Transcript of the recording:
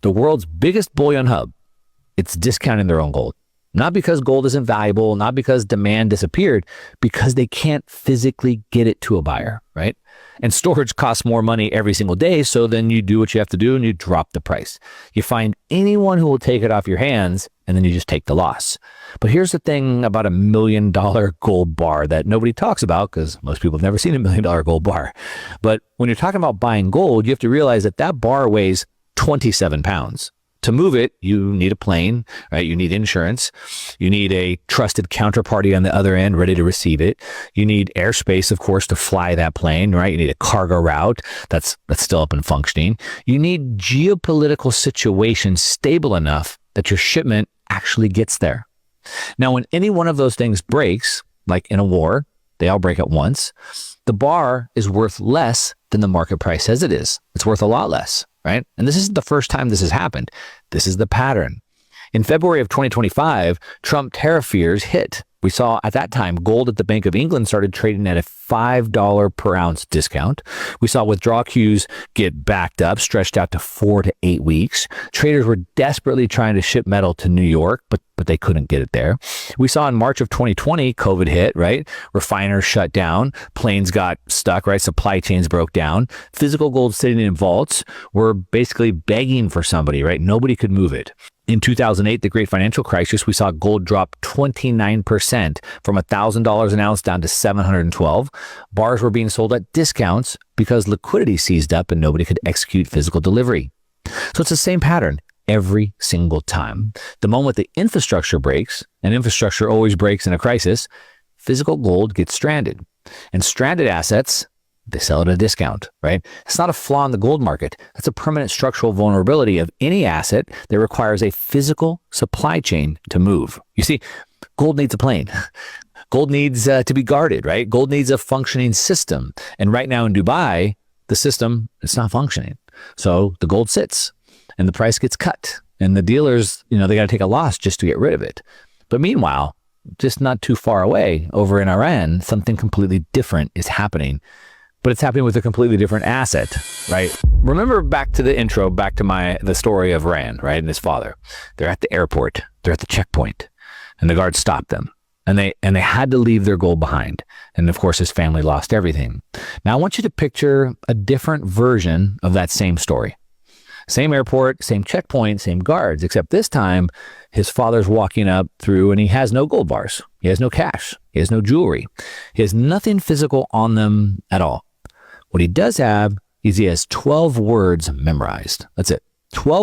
the world's biggest bullion hub, it's discounting their own gold. Not because gold isn't valuable, not because demand disappeared, because they can't physically get it to a buyer, right? And storage costs more money every single day, so then you do what you have to do and you drop the price. You find anyone who will take it off your hands, and then you just take the loss. But here's the thing about $1 million gold bar that nobody talks about, because most people have never seen $1 million gold bar. But when you're talking about buying gold, you have to realize that that bar weighs 27 pounds. To move it, you need a plane, right? You need insurance. You need a trusted counterparty on the other end ready to receive it. You need airspace, of course, to fly that plane, right? You need a cargo route that's still up and functioning. You need geopolitical situations stable enough that your shipment actually gets there. Now, when any one of those things breaks, like in a war, they all break at once, the bar is worth less than the market price says it is. It's worth a lot less. Right? And this isn't the first time this has happened. This is the pattern. In February of 2025, Trump tariff fears hit. We saw at that time, gold at the Bank of England started trading at a $5 per ounce discount. We saw withdrawal queues get backed up, stretched out to 4 to 8 weeks. Traders were desperately trying to ship metal to New York, but they couldn't get it there. We saw in March of 2020, COVID hit, right? Refiners shut down, planes got stuck, right? Supply chains broke down. Physical gold sitting in vaults were basically begging for somebody, right? Nobody could move it. In 2008, the great financial crisis, we saw gold drop 29% from $1,000 an ounce down to $712. Bars were being sold at discounts because liquidity seized up and nobody could execute physical delivery. So it's the same pattern every single time. The moment the infrastructure breaks, and infrastructure always breaks in a crisis, physical gold gets stranded. And stranded assets, they sell at a discount, right? It's not a flaw in the gold market. That's a permanent structural vulnerability of any asset that requires a physical supply chain to move. You see, gold needs a plane. Gold needs to be guarded, right? Gold needs a functioning system. And right now in Dubai, the system is not functioning. So the gold sits and the price gets cut. And the dealers, they got to take a loss just to get rid of it. But meanwhile, just not too far away over in Iran, something completely different is happening. But it's happening with a completely different asset, right? Remember back to the intro, back to the story of Rand, right? And his father. They're at the airport. They're at the checkpoint. And the guards stopped them. And they had to leave their gold behind. And of course, his family lost everything. Now, I want you to picture a different version of that same story. Same airport, same checkpoint, same guards, except this time, his father's walking up through and he has no gold bars. He has no cash. He has no jewelry. He has nothing physical on them at all. What he does have is he has 12 words memorized. That's it. 12